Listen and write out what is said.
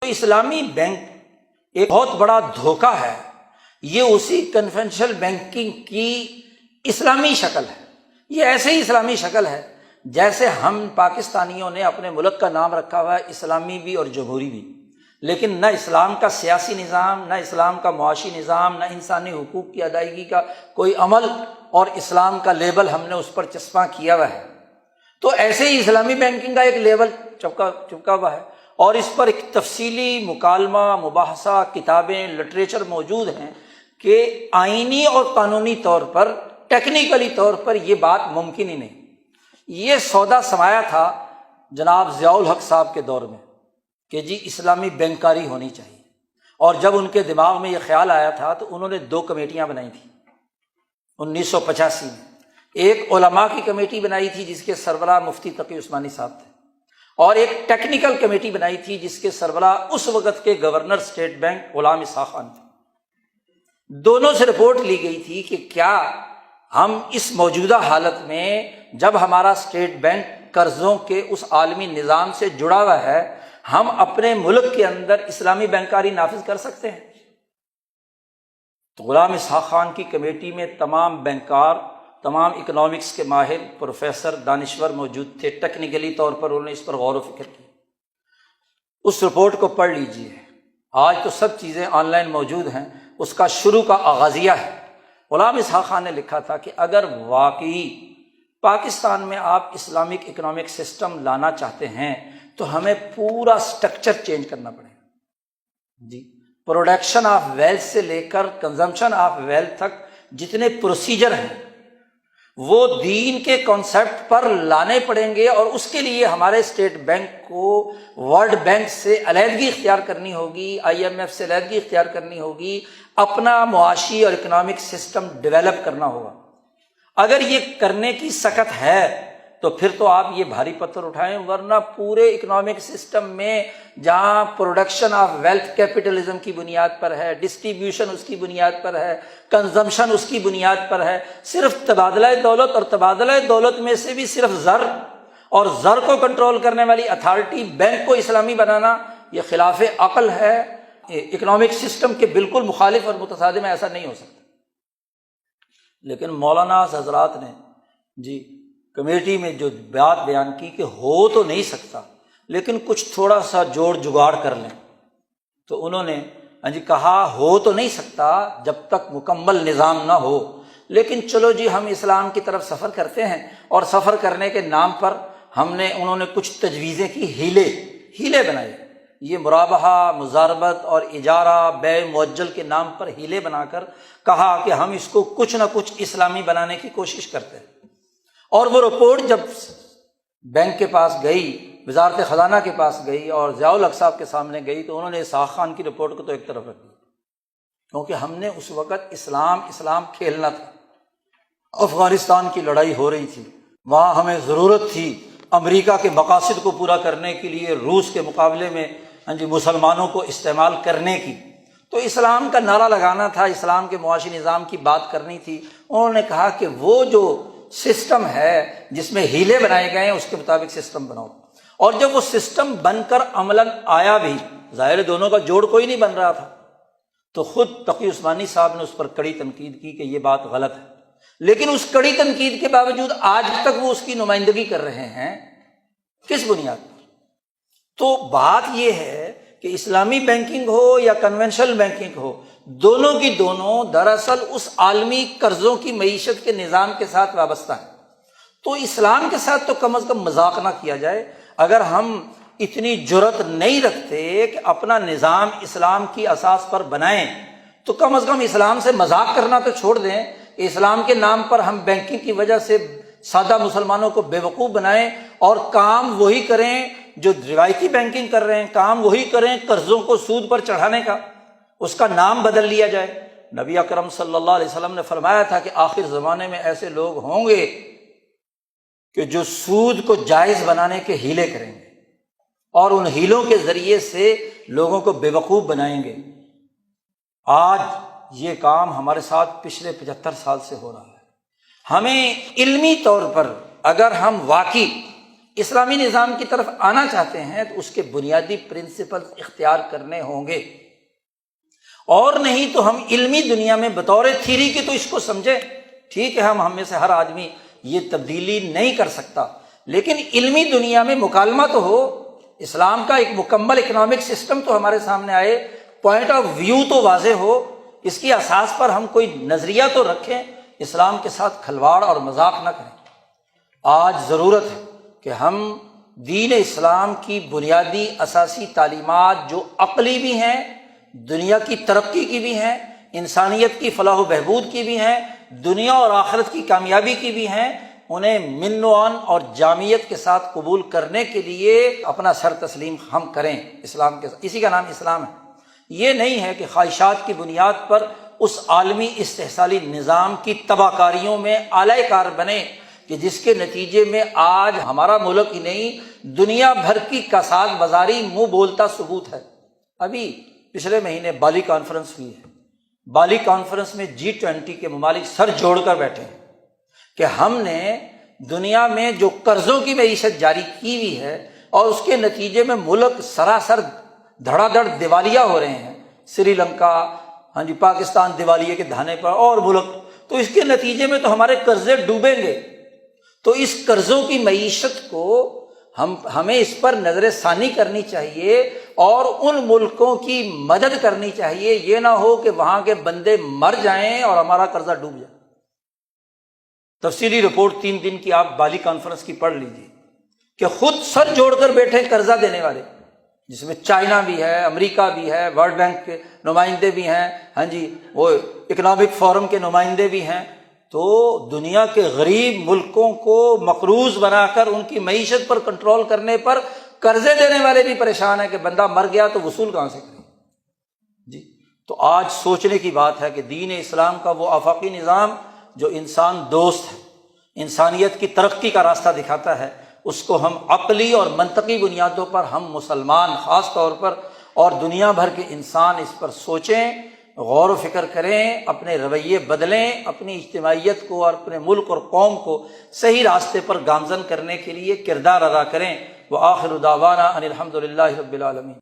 تو اسلامی بینک ایک بہت بڑا دھوکہ ہے، یہ اسی کنونشنل بینکنگ کی اسلامی شکل ہے۔ یہ ایسے ہی اسلامی شکل ہے جیسے ہم پاکستانیوں نے اپنے ملک کا نام رکھا ہوا ہے اسلامی بھی اور جمہوری بھی، لیکن نہ اسلام کا سیاسی نظام، نہ اسلام کا معاشی نظام، نہ انسانی حقوق کی ادائیگی کا کوئی عمل، اور اسلام کا لیبل ہم نے اس پر چسپاں کیا ہوا ہے۔ تو ایسے ہی اسلامی بینکنگ کا ایک لیبل چپکا ہوا ہے، اور اس پر ایک تفصیلی مکالمہ، مباحثہ، کتابیں، لٹریچر موجود ہیں کہ آئینی اور قانونی طور پر، ٹیکنیکلی طور پر یہ بات ممکن ہی نہیں۔ یہ سودا سمایا تھا جناب ضیاء الحق صاحب کے دور میں کہ جی اسلامی بینکاری ہونی چاہیے، اور جب ان کے دماغ میں یہ خیال آیا تھا تو انہوں نے 2 کمیٹیاں بنائی تھیں 1985 میں۔ ایک علماء کی کمیٹی بنائی تھی جس کے سربراہ مفتی تقی عثمانی صاحب تھے، اور ایک ٹیکنیکل کمیٹی بنائی تھی جس کے سربراہ اس وقت کے governor state bank Ghulam Ishaq Khan تھے۔ دونوں سے رپورٹ لی گئی تھی کہ کیا ہم اس موجودہ حالت میں، جب ہمارا اسٹیٹ بینک قرضوں کے اس عالمی نظام سے جڑا ہوا ہے، ہم اپنے ملک کے اندر اسلامی بینکاری نافذ کر سکتے ہیں؟ تو غلام اسحاق خان کی کمیٹی میں تمام بینکار، تمام اکنامکس کے ماہر، پروفیسر، دانشور موجود تھے۔ ٹیکنیکلی طور پر انہوں نے اس پر غور و فکر کی۔ اس رپورٹ کو پڑھ لیجئے، آج تو سب چیزیں آن لائن موجود ہیں، اس کا شروع کا آغازیہ ہے۔ غلام اسحاق خان نے لکھا تھا کہ اگر واقعی پاکستان میں آپ اسلامک اکنامک سسٹم لانا چاہتے ہیں تو ہمیں پورا سٹرکچر چینج کرنا پڑے گا جی۔ پروڈکشن آف ویلتھ سے لے کر کنزمپشن آف ویلتھ تک جتنے پروسیجر ہیں وہ دین کے کانسیپٹ پر لانے پڑیں گے، اور اس کے لیے ہمارے اسٹیٹ بینک کو ورلڈ بینک سے علیحدگی اختیار کرنی ہوگی، IMF سے علیحدگی اختیار کرنی ہوگی، اپنا معاشی اور اکنامک سسٹم ڈیولپ کرنا ہوگا۔ اگر یہ کرنے کی سکت ہے تو پھر تو آپ یہ بھاری پتھر اٹھائیں، ورنہ پورے اکنامک سسٹم میں جہاں پروڈکشن آف ویلتھ کیپٹلزم کی بنیاد پر ہے، ڈسٹریبیوشن اس کی بنیاد پر ہے، کنزمپشن اس کی بنیاد پر ہے، صرف تبادلہ دولت، اور تبادلہ دولت میں سے بھی صرف زر، اور زر کو کنٹرول کرنے والی اتھارٹی بینک کو اسلامی بنانا، یہ خلاف عقل ہے، اکنامک سسٹم کے بالکل مخالف اور متصادم ہے، ایسا نہیں ہو سکتا۔ لیکن مولانا حضرات نے جی کمیٹی میں جو بات بیان کی کہ ہو تو نہیں سکتا لیکن کچھ تھوڑا سا جوڑ جگاڑ کر لیں، تو انہوں نے کہا ہو تو نہیں سکتا جب تک مکمل نظام نہ ہو، لیکن چلو جی ہم اسلام کی طرف سفر کرتے ہیں، اور سفر کرنے کے نام پر انہوں نے کچھ تجویزیں کی، ہیلے بنائے، یہ مرابحہ، مزاربت اور اجارہ، بیع مؤجل کے نام پر ہیلے بنا کر کہا کہ ہم اس کو کچھ نہ کچھ اسلامی بنانے کی کوشش کرتے ہیں۔ اور وہ رپورٹ جب بینک کے پاس گئی، وزارت خزانہ کے پاس گئی اور ضیاء الحق صاحب کے سامنے گئی، تو انہوں نے اسحاق خان کی رپورٹ کو تو ایک طرف رکھ دیا، کیونکہ ہم نے اس وقت اسلام کھیلنا تھا۔ افغانستان کی لڑائی ہو رہی تھی، وہاں ہمیں ضرورت تھی امریکہ کے مقاصد کو پورا کرنے کے لیے روس کے مقابلے میں مسلمانوں کو استعمال کرنے کی، تو اسلام کا نعرہ لگانا تھا، اسلام کے معاشی نظام کی بات کرنی تھی۔ انہوں نے کہا کہ وہ جو سسٹم ہے جس میں ہیلے بنائے گئے ہیں اس کے مطابق سسٹم بناؤ، اور جب وہ سسٹم بن کر عملاً آیا بھی، ظاہر دونوں کا جوڑ کوئی نہیں بن رہا تھا، تو خود تقی عثمانی صاحب نے اس پر کڑی تنقید کی کہ یہ بات غلط ہے، لیکن اس کڑی تنقید کے باوجود آج تک وہ اس کی نمائندگی کر رہے ہیں، کس بنیاد پر؟ تو بات یہ ہے کہ اسلامی بینکنگ ہو یا کنونشنل بینکنگ ہو، دونوں کی دونوں دراصل اس عالمی قرضوں کی معیشت کے نظام کے ساتھ وابستہ ہیں۔ تو اسلام کے ساتھ تو کم از کم مذاق نہ کیا جائے۔ اگر ہم اتنی جرأت نہیں رکھتے کہ اپنا نظام اسلام کی اساس پر بنائیں، تو کم از کم اسلام سے مذاق کرنا تو چھوڑ دیں کہ اسلام کے نام پر ہم بینکنگ کی وجہ سے سادہ مسلمانوں کو بے وقوف بنائیں، اور کام وہی کریں جو روایتی بینکنگ کر رہے ہیں، کام وہی کریں قرضوں کو سود پر چڑھانے کا، اس کا نام بدل لیا جائے۔ نبی اکرم صلی اللہ علیہ وسلم نے فرمایا تھا کہ آخر زمانے میں ایسے لوگ ہوں گے کہ جو سود کو جائز بنانے کے ہیلے کریں گے، اور ان ہیلوں کے ذریعے سے لوگوں کو بے وقوف بنائیں گے۔ آج یہ کام ہمارے ساتھ پچھلے 75 سال سے ہو رہا ہے۔ ہمیں علمی طور پر اگر ہم واقعی اسلامی نظام کی طرف آنا چاہتے ہیں تو اس کے بنیادی پرنسپل اختیار کرنے ہوں گے، اور نہیں تو ہم علمی دنیا میں بطور تھیری کے تو اس کو سمجھیں، ٹھیک ہے ہم میں سے ہر آدمی یہ تبدیلی نہیں کر سکتا، لیکن علمی دنیا میں مکالمہ تو ہو، اسلام کا ایک مکمل اکنامک سسٹم تو ہمارے سامنے آئے، پوائنٹ آف ویو تو واضح ہو، اس کی اساس پر ہم کوئی نظریہ تو رکھیں، اسلام کے ساتھ کھلواڑ اور مذاق نہ کریں۔ آج ضرورت ہے کہ ہم دین اسلام کی بنیادی اساسی تعلیمات جو عقلی بھی ہیں، دنیا کی ترقی کی بھی ہیں، انسانیت کی فلاح و بہبود کی بھی ہیں، دنیا اور آخرت کی کامیابی کی بھی ہیں، انہیں من و عن اور جامعیت کے ساتھ قبول کرنے کے لیے اپنا سر تسلیم ہم کریں اسلام کے ساتھ۔ اسی کا نام اسلام ہے۔ یہ نہیں ہے کہ خواہشات کی بنیاد پر اس عالمی استحصالی نظام کی تباہ کاریوں میں اعلی کار بنے کہ جس کے نتیجے میں آج ہمارا ملک ہی نہیں دنیا بھر کی کساد بازاری منہ بولتا ثبوت ہے۔ ابھی پچھلے مہینے بالی کانفرنس ہوئی ہے، بالی کانفرنس میں G20 کے ممالک سر جوڑ کر بیٹھے ہیں کہ ہم نے دنیا میں جو قرضوں کی معیشت جاری کی ہوئی ہے اور اس کے نتیجے میں ملک سراسر دھڑا دھڑ دیوالیہ ہو رہے ہیں، سری لنکا، پاکستان دیوالیے کے دہانے پر، اور ملک، تو اس کے نتیجے میں تو ہمارے قرضے ڈوبیں گے، تو اس قرضوں کی معیشت کو ہمیں اس پر نظر ثانی کرنی چاہیے اور ان ملکوں کی مدد کرنی چاہیے، یہ نہ ہو کہ وہاں کے بندے مر جائیں اور ہمارا قرضہ ڈوب جائے۔ تفصیلی رپورٹ 3 دن کی آپ بالی کانفرنس کی پڑھ لیجیے کہ خود سر جوڑ کر بیٹھے قرضہ دینے والے، جس میں چائنا بھی ہے، امریکہ بھی ہے، ورلڈ بینک کے نمائندے بھی ہیں، وہ اکنامک فورم کے نمائندے بھی ہیں، تو دنیا کے غریب ملکوں کو مقروض بنا کر ان کی معیشت پر کنٹرول کرنے پر قرضے دینے والے بھی پریشان ہیں کہ بندہ مر گیا تو وصول کہاں سے کریں۔ تو آج سوچنے کی بات ہے کہ دین اسلام کا وہ آفاقی نظام جو انسان دوست ہے، انسانیت کی ترقی کا راستہ دکھاتا ہے، اس کو ہم عقلی اور منطقی بنیادوں پر ہم مسلمان خاص طور پر اور دنیا بھر کے انسان اس پر سوچیں، غور و فکر کریں، اپنے رویے بدلیں، اپنی اجتماعیت کو اور اپنے ملک اور قوم کو صحیح راستے پر گامزن کرنے کے لیے کردار ادا کریں۔ وآخر دعوانا ان الحمد للہ رب العالمین۔